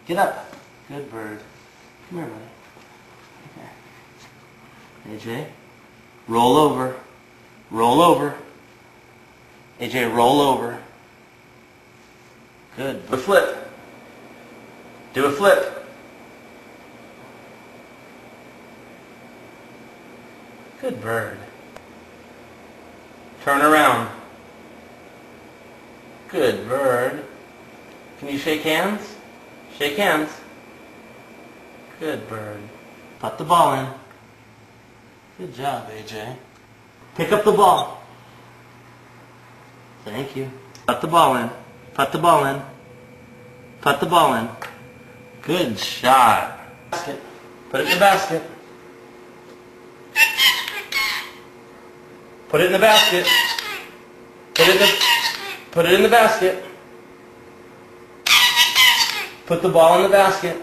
Get up. Good bird. Come here, buddy. Okay. AJ, roll over. Roll over. AJ, roll over. Good. Do a flip. Do a flip. Good bird. Turn around. Good bird. Can you shake hands? Shake hands. Good bird. Put the ball in. Good job, AJ. Pick up the ball. Thank you. Put the ball in. Put the ball in. Put the ball in. Good shot. Basket. Put it in the basket. Put it in the basket. Put it in the basket. Put the ball in the basket.